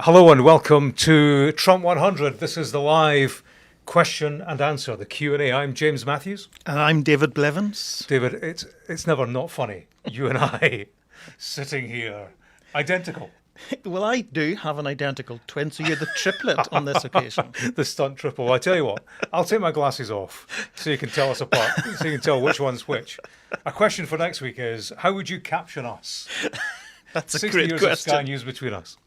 Hello and welcome to Trump 100. This is the live question and answer, the Q&A. I'm James Matthews. And I'm David Blevins. David, it's never not funny. You and I sitting here, identical. Well, I do have an identical twin, so you're the triplet on this occasion. The stunt triple. I tell you what, I'll take my glasses off so you can tell us apart, so you can tell which one's which. A question for next week is, how would you caption us? That's a 60 great years question. of Sky News between us.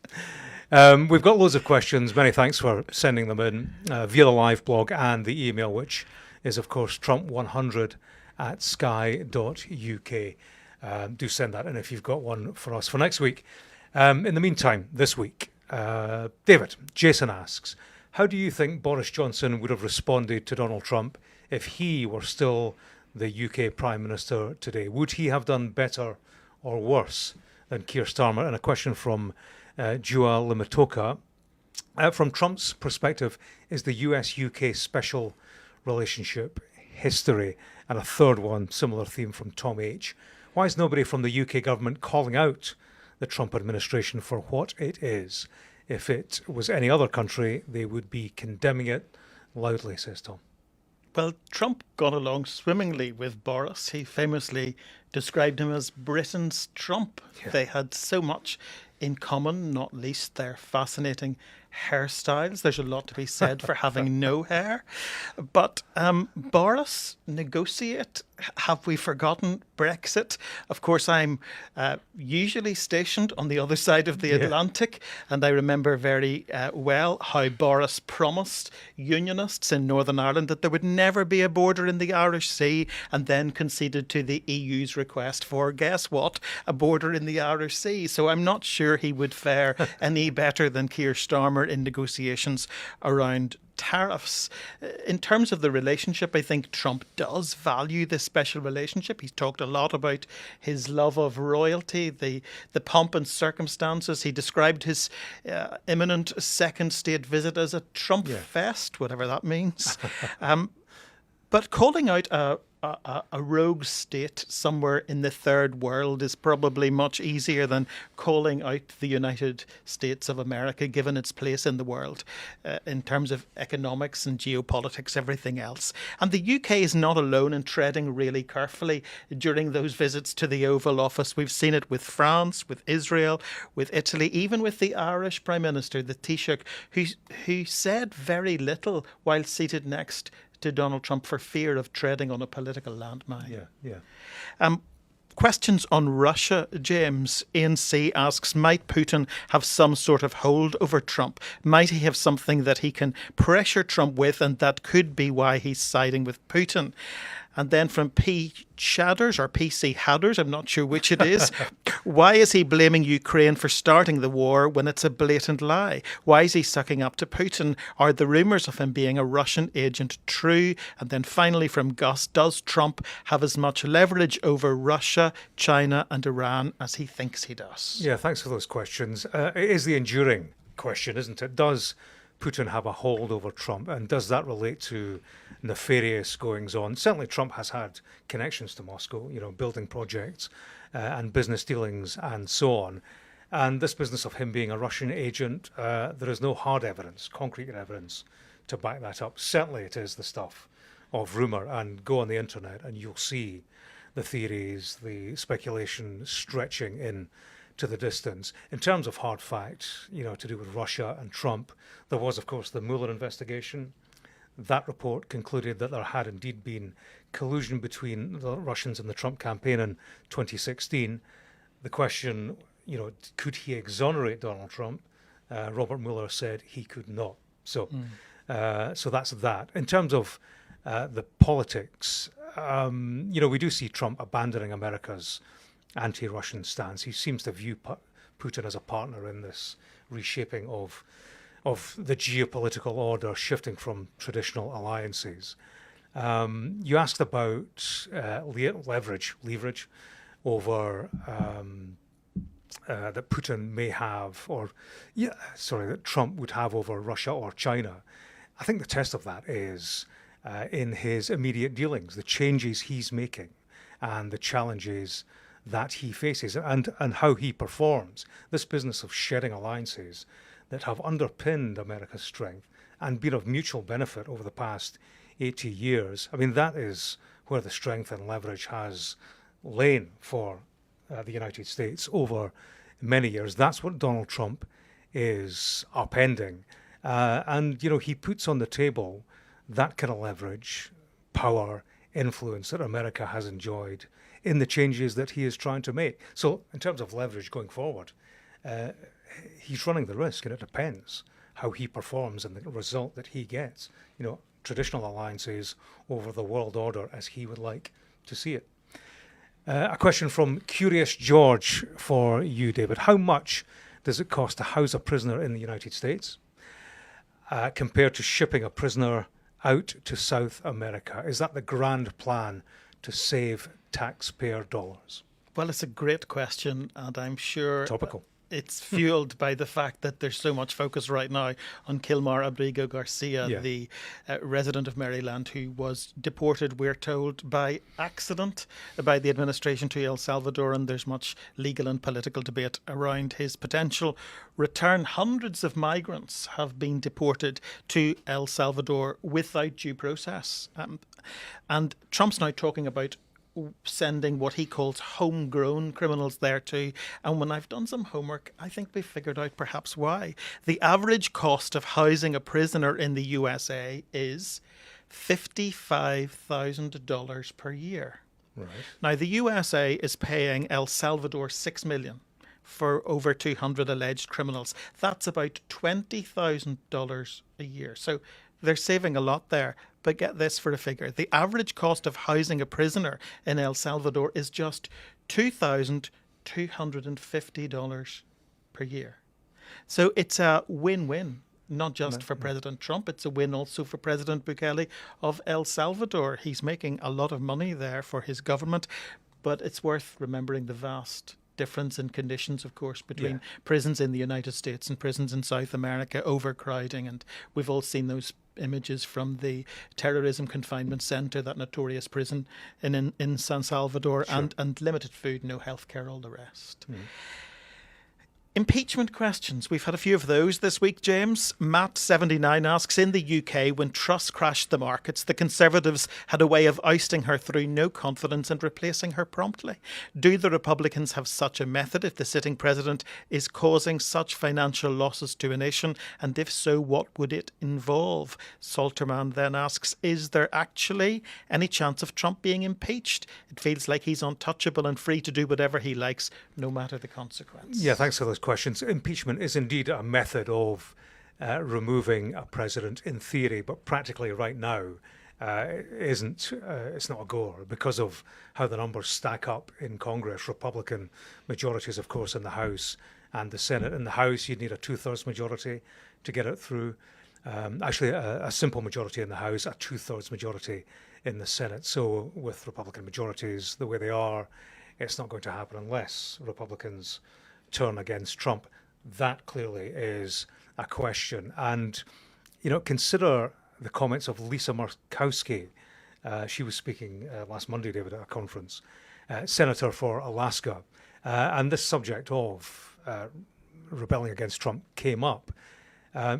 We've got loads of questions. Many thanks for sending them in via the live blog and the email, which is, of course, trump100@sky.uk. Do send that in if you've got one for us for next week. In the meantime, this week, David, Jason asks, how do you think Boris Johnson would have responded to Donald Trump if he were still the UK Prime Minister today? Would he have done better or worse than Keir Starmer? And a question from Jua Limatoka. From Trump's perspective, is the US-UK special relationship history? And a third one, similar theme from Tom H. Why is nobody from the UK government calling out the Trump administration for what it is? If it was any other country, they would be condemning it loudly, says Tom. Well, Trump got along swimmingly with Boris. He famously described him as Britain's Trump. Yeah. They had so much in common, not least their fascinating hairstyles. There's a lot to be said for having no hair. But Boris, negotiate. Have we forgotten Brexit? Of course, I'm usually stationed on the other side of the Atlantic, and I remember very well how Boris promised unionists in Northern Ireland that there would never be a border in the Irish Sea, and then conceded to the EU's request for, guess what, a border in the Irish Sea. So I'm not sure he would fare any better than Keir Starmer in negotiations around tariffs. In terms of the relationship, I think Trump does value this special relationship. He's talked a lot about his love of royalty, the pomp and circumstances. He described his imminent second state visit as a Trump fest, whatever that means. But calling out a rogue state somewhere in the third world is probably much easier than calling out the United States of America, given its place in the world in terms of economics and geopolitics, everything else. And the UK is not alone in treading really carefully during those visits to the Oval Office. We've seen it with France, with Israel, with Italy, even with the Irish Prime Minister, the Taoiseach, who said very little while seated next to Donald Trump for fear of treading on a political landmine. Questions on Russia, James. Ian C. asks, might Putin have some sort of hold over Trump? Might he have something that he can pressure Trump with, and that could be why he's siding with Putin? And then from P. Shadders or PC Hadders, I'm not sure which it is. Why is he blaming Ukraine for starting the war when it's a blatant lie? Why is he sucking up to Putin? Are the rumours of him being a Russian agent true? And then finally from Gus, does Trump have as much leverage over Russia, China and Iran as he thinks he does? Yeah, thanks for those questions. It is the enduring question, isn't it? Does Putin have a hold over Trump, and does that relate to nefarious goings on? Certainly Trump has had connections to Moscow, building projects and business dealings and so on. And this business of him being a Russian agent, there is no hard evidence, concrete evidence to back that up. Certainly it is the stuff of rumour, and go on the internet and you'll see the theories, the speculation stretching in to the distance. In terms of hard facts, to do with Russia and Trump, there was, of course, the Mueller investigation. That report concluded that there had indeed been collusion between the Russians and the Trump campaign in 2016. The question, could he exonerate Donald Trump? Robert Mueller said he could not. So that's that. In terms of the politics, we do see Trump abandoning America's anti-Russian stance. He seems to view Putin as a partner in this reshaping of the geopolitical order, shifting from traditional alliances. You asked about leverage over that Putin may have, that Trump would have over Russia or China. I think the test of that is in his immediate dealings, the changes he's making and the challenges that he faces and how he performs. This business of shedding alliances, that have underpinned America's strength and been of mutual benefit over the past 80 years. I mean, that is where the strength and leverage has lain for the United States over many years. That's what Donald Trump is upending. And, he puts on the table that kind of leverage, power, influence that America has enjoyed in the changes that he is trying to make. So in terms of leverage going forward, he's running the risk, and it depends how he performs and the result that he gets. Traditional alliances over the world order as he would like to see it. A question from Curious George for you, David. How much does it cost to house a prisoner in the United States compared to shipping a prisoner out to South America? Is that the grand plan to save taxpayer dollars? Well, it's a great question, and I'm sure Topical. It's fueled by the fact that there's so much focus right now on Kilmar Abrigo Garcia, the resident of Maryland who was deported, we're told, by accident by the administration to El Salvador, and there's much legal and political debate around his potential return. Hundreds of migrants have been deported to El Salvador without due process. And Trump's now talking about sending what he calls homegrown criminals there too. And when I've done some homework, I think we've figured out perhaps why. The average cost of housing a prisoner in the USA is $55,000 per year. Right. Now, the USA is paying El Salvador $6 million for over 200 alleged criminals. That's about $20,000 a year. So they're saving a lot there. But get this for a figure. The average cost of housing a prisoner in El Salvador is just $2,250 per year. So it's a win-win, not just for President Trump. It's a win also for President Bukele of El Salvador. He's making a lot of money there for his government, but it's worth remembering the vast difference in conditions, of course, between prisons in the United States and prisons in South America, overcrowding. And we've all seen those images from the terrorism confinement centre, that notorious prison in San Salvador, and limited food, no healthcare, all the rest. Impeachment questions. We've had a few of those this week, James. Matt79 asks, in the UK, when Truss crashed the markets, the Conservatives had a way of ousting her through no confidence and replacing her promptly. Do the Republicans have such a method if the sitting president is causing such financial losses to a nation? And if so, what would it involve? Salterman then asks, is there actually any chance of Trump being impeached? It feels like he's untouchable and free to do whatever he likes, no matter the consequence. Yeah, thanks for those questions. Impeachment is indeed a method of removing a president in theory, but practically right now isn't. It's not a goer because of how the numbers stack up in Congress. Republican majorities, of course, in the House and the Senate. In the House, you'd need a 2/3 majority to get it through. Actually, a simple majority in the House, a 2/3 majority in the Senate. So with Republican majorities the way they are, it's not going to happen unless Republicans turn against Trump. That clearly is a question. And, consider the comments of Lisa Murkowski. She was speaking last Monday, David, at a conference, senator for Alaska. And this subject of rebelling against Trump came up.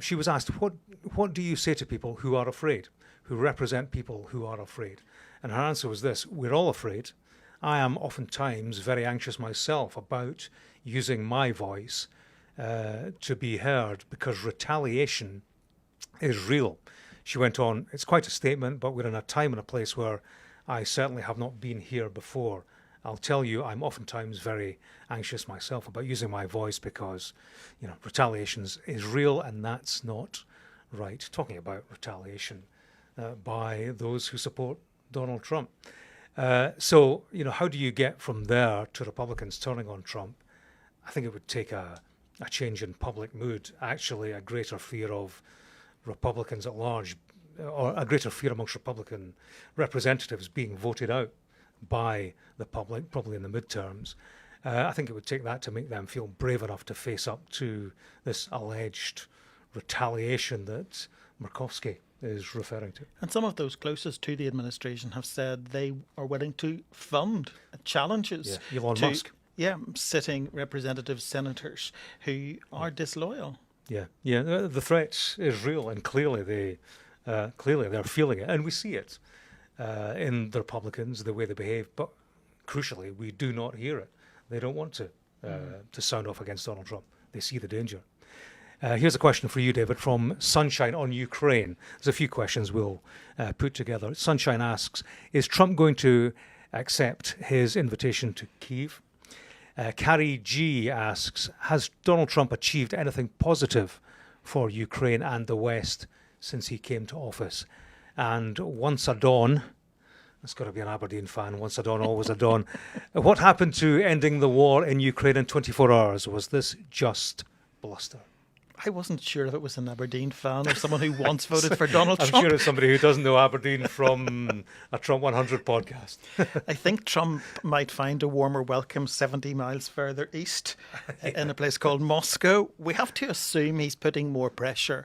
She was asked, what do you say to people who are afraid, who represent people who are afraid? And her answer was this: we're all afraid. I am oftentimes very anxious myself about using my voice to be heard because retaliation is real. She went on, it's quite a statement, but we're in a time and a place where I certainly have not been here before. I'll tell you, I'm oftentimes very anxious myself about using my voice because, retaliation is real, and that's not right. Talking about retaliation by those who support Donald Trump. So, how do you get from there to Republicans turning on Trump? I think it would take a change in public mood, actually a greater fear of Republicans at large, or a greater fear amongst Republican representatives being voted out by the public, probably in the midterms. I think it would take that to make them feel brave enough to face up to this alleged retaliation that Murkowski is referring to. And some of those closest to the administration have said they are willing to fund challenges Elon to Musk. sitting representatives, senators who are disloyal. Yeah. The threat is real, and clearly they're feeling it, and we see it in the Republicans, the way they behave. But crucially, we do not hear it. They don't want to sound off against Donald Trump. They see the danger. Here's a question for you, David, from Sunshine on Ukraine. There's a few questions we'll put together. Sunshine asks, is Trump going to accept his invitation to Kyiv? Carrie G asks, has Donald Trump achieved anything positive for Ukraine and the West since he came to office? And Once a Dawn, that's got to be an Aberdeen fan, once a dawn, always a dawn. What happened to ending the war in Ukraine in 24 hours? Was this just bluster? I wasn't sure if it was an Aberdeen fan or someone who once voted for Donald Trump. I'm sure it's somebody who doesn't know Aberdeen from a Trump 100 podcast. I think Trump might find a warmer welcome 70 miles further east in a place called Moscow. We have to assume he's putting more pressure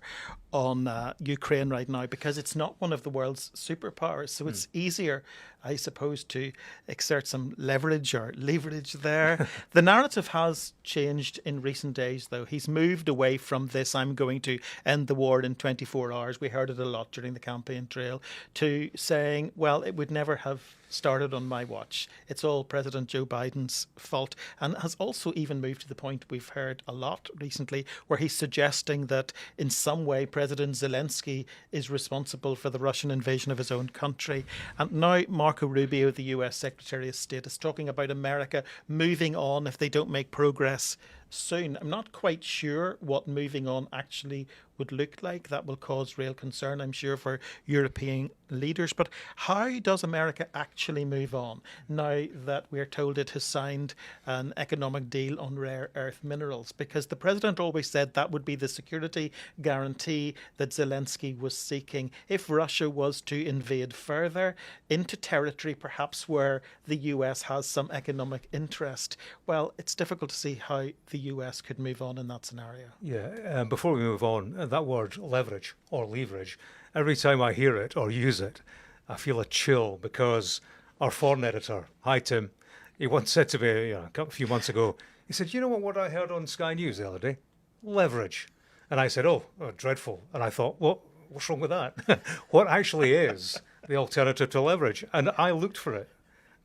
on Ukraine right now because it's not one of the world's superpowers. So it's easier, I suppose, to exert some leverage or leverage there. The narrative has changed in recent days, though. He's moved away from this, I'm going to end the war in 24 hours. We heard it a lot during the campaign trail, to saying, well, it would never have started on my watch. It's all President Joe Biden's fault, and has also even moved to the point we've heard a lot recently where he's suggesting that in some way President Zelensky is responsible for the Russian invasion of his own country. And now Marco Rubio, the US Secretary of State, is talking about America moving on if they don't make progress soon. I'm not quite sure what moving on actually would look like. That will cause real concern, I'm sure, for European leaders. But how does America actually move on now that we're told it has signed an economic deal on rare earth minerals? Because the president always said that would be the security guarantee that Zelensky was seeking if Russia was to invade further into territory, perhaps where the US has some economic interest. Well, it's difficult to see how the US could move on in that scenario. Yeah, before we move on, that word leverage or leverage, every time I hear it or use it, I feel a chill because our foreign editor, hi Tim, he once said to me a few months ago, he said, you know what I heard on Sky News the other day? Leverage. And I said, oh dreadful. And I thought, what's wrong with that? What actually is the alternative to leverage? And I looked for it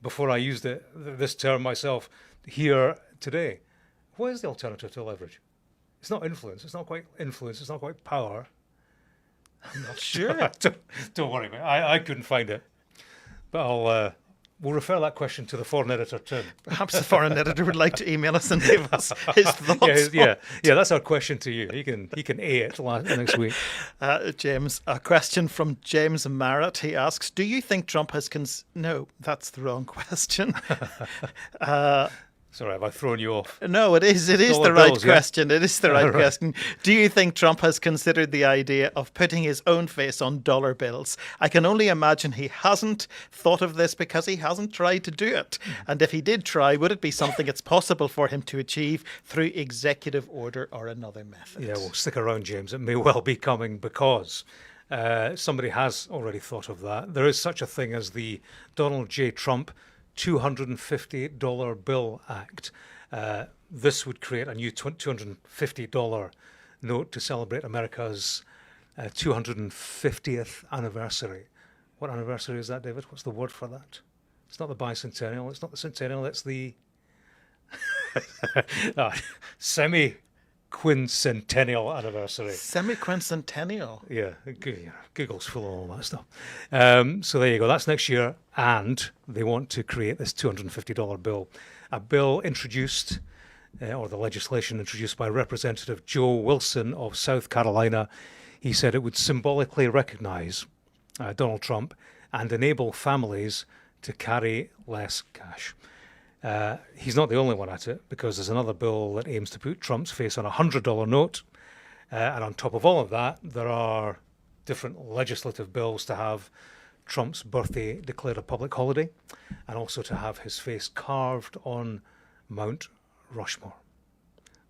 before I used this term myself here today. What is the alternative to leverage? It's not influence. It's not quite influence. It's not quite power. I'm not sure. Don't worry, mate. I couldn't find it. But we'll refer that question to the foreign editor, Tim. Perhaps the foreign editor would like to email us and give us his thoughts. Yeah. That's our question to you. He can A it next week. James, a question from James Marrett. He asks, do you think Trump has... No, that's the wrong question. Sorry, have I thrown you off? No, it is the right question. It is the right question. Do you think Trump has considered the idea of putting his own face on dollar bills? I can only imagine he hasn't thought of this because he hasn't tried to do it. And if he did try, would it be something it's possible for him to achieve through executive order or another method? Yeah, well, stick around, James. It may well be coming because somebody has already thought of that. There is such a thing as the Donald J. Trump $250 Bill Act. This would create a new $250 note to celebrate America's 250th anniversary. What anniversary is that, David? What's the word for that? It's not the bicentennial. It's not the centennial. It's the semi-quincentennial anniversary. Semi-quincentennial? Yeah, Google's full of all that stuff. So there you go. That's next year. And they want to create this $250 bill. A bill introduced, or the legislation introduced by Representative Joe Wilson of South Carolina. He said it would symbolically recognize Donald Trump and enable families to carry less cash. He's not the only one at it, because there's another bill that aims to put Trump's face on a $100 note. And on top of all of that, there are different legislative bills to have Trump's birthday declared a public holiday, and also to have his face carved on Mount Rushmore.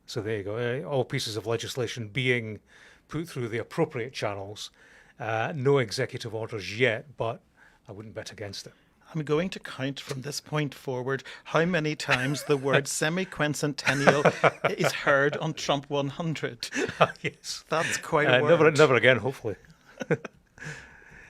So there you go. All pieces of legislation being put through the appropriate channels. No executive orders yet, but I wouldn't bet against it. I'm going to count from this point forward how many times the word semi-quincentennial is heard on Trump 100. Yes. That's quite a word. Never again, hopefully.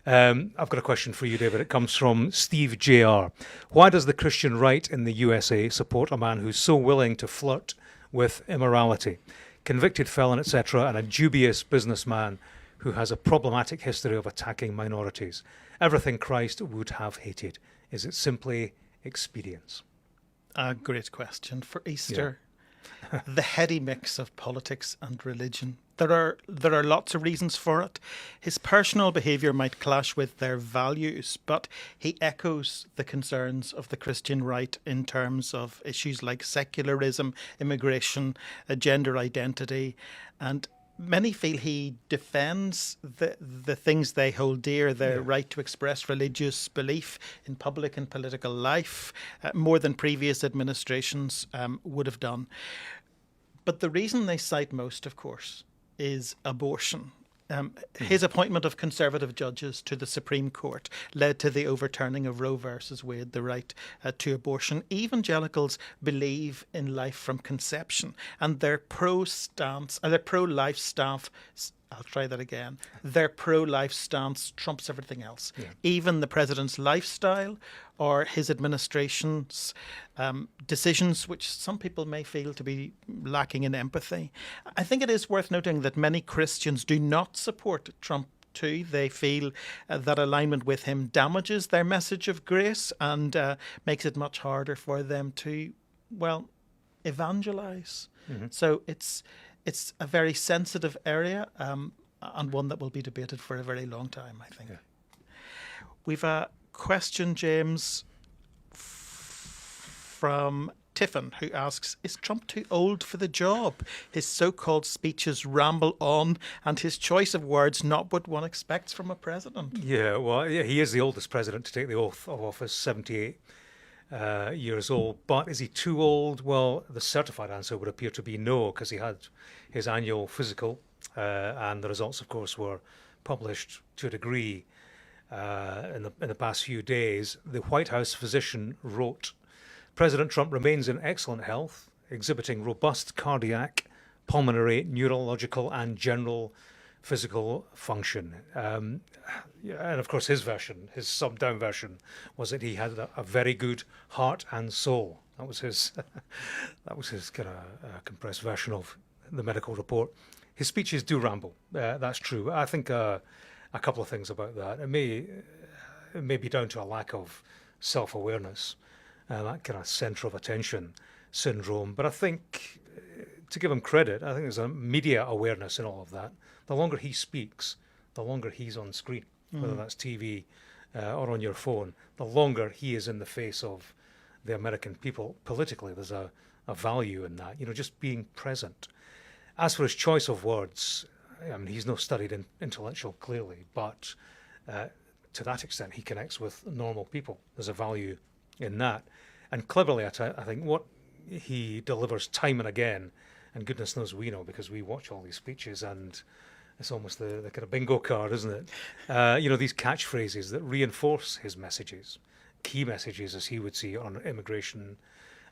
I've got a question for you, David. It comes from Steve Jr. Why does the Christian right in the USA support a man who's so willing to flirt with immorality, convicted felon, etc., and a dubious businessman who has a problematic history of attacking minorities? Everything Christ would have hated. Is it simply expedience? A great question for Easter. Yeah. The heady mix of politics and religion. There are lots of reasons for it. His personal behaviour might clash with their values, but he echoes the concerns of the Christian right in terms of issues like secularism, immigration, gender identity, and many feel he defends the things they hold dear, their right to express religious belief in public and political life, more than previous administrations would have done. But the reason they cite most, of course, is abortion. His appointment of conservative judges to the Supreme Court led to the overturning of Roe versus Wade, the right to abortion. Evangelicals believe in life from conception, and their pro-life stance. I'll try that again. Their pro-life stance trumps everything else. Yeah. Even the president's lifestyle or his administration's decisions, which some people may feel to be lacking in empathy. I think it is worth noting that many Christians do not support Trump too. They feel that alignment with him damages their message of grace and makes it much harder for them to, evangelize. Mm-hmm. So it's a very sensitive area and one that will be debated for a very long time, I think. Yeah. We've a question, James, from Tiffin, who asks, is Trump too old for the job? His so-called speeches ramble on and his choice of words not what one expects from a president. Yeah, he is the oldest president to take the oath of office, 78 years old. But is he too old? Well, the certified answer would appear to be no, because he had his annual physical, and the results, of course, were published to a degree in the past few days. The White House physician wrote, President Trump remains in excellent health, exhibiting robust cardiac, pulmonary, neurological, and general physical function. And of course, his summed down version, was that he had a very good heart and soul. That was his kind of compressed version of the medical report. His speeches do ramble. That's true. I think a couple of things about that. It may be down to a lack of self-awareness, that kind of centre of attention syndrome. But I think, to give him credit, I think there's a media awareness in all of that. The longer he speaks, the longer he's on screen, whether that's TV or on your phone, the longer he is in the face of the American people politically. There's a value in that, just being present. As for his choice of words, I mean, he's not studied intellectual, clearly, but to that extent, he connects with normal people. There's a value in that. And cleverly, I think what he delivers time and again, and goodness knows we know because we watch all these speeches, and it's almost the kind of bingo card, isn't it? These catchphrases that reinforce his messages, key messages, as he would see, on immigration,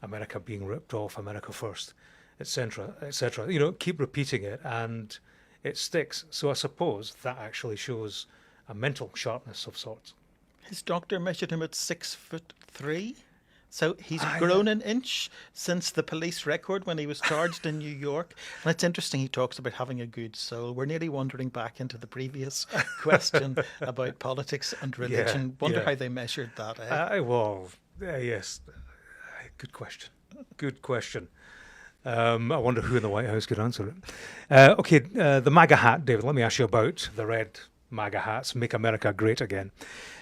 America being ripped off, America first, etc., etc. Keep repeating it, and it sticks. So I suppose that actually shows a mental sharpness of sorts. His doctor measured him at 6'3", so he's grown an inch since the police record when he was charged in New York. And it's interesting, he talks about having a good soul. We're nearly wandering back into the previous question about politics and religion. Wonder how they measured that. Yes, good question. Good question. I wonder who in the White House could answer it. The MAGA hat, David, let me ask you about the red MAGA hats, Make America Great Again.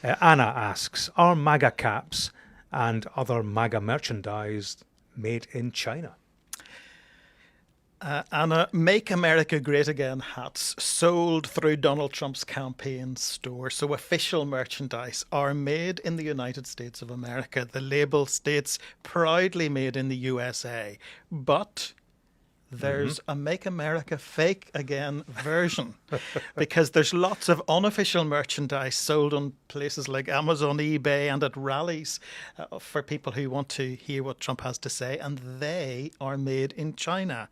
Anna asks, are MAGA caps and other MAGA merchandise made in China? Anna, Make America Great Again hats sold through Donald Trump's campaign store. So official merchandise are made in the United States of America. The label states proudly made in the USA. But there's a Make America Fake Again version because there's lots of unofficial merchandise sold on places like Amazon, eBay, and at rallies for people who want to hear what Trump has to say, and they are made in China.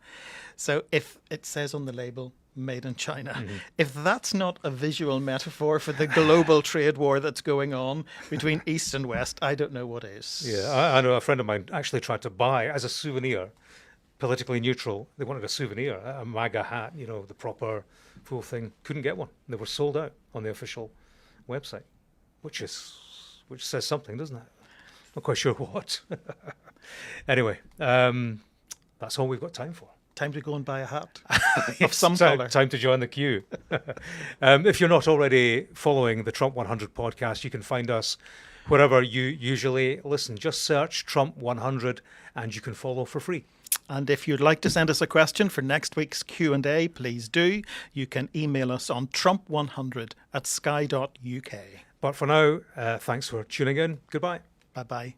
So if it says on the label, made in China. If that's not a visual metaphor for the global trade war that's going on between East and West, I don't know what is. Yeah, I know a friend of mine actually tried to buy as a souvenir, politically neutral. They wanted a souvenir, a MAGA hat, the proper full thing. Couldn't get one. They were sold out on the official website, which says something, doesn't it? Not quite sure what. Anyway, that's all we've got time for. Time to go and buy a hat Yes, of some colour. Time to join the queue. If you're not already following the Trump 100 podcast, you can find us wherever you usually listen. Just search Trump 100 and you can follow for free. And if you'd like to send us a question for next week's Q&A, please do. You can email us on trump100@sky.uk. But for now, thanks for tuning in. Goodbye. Bye-bye.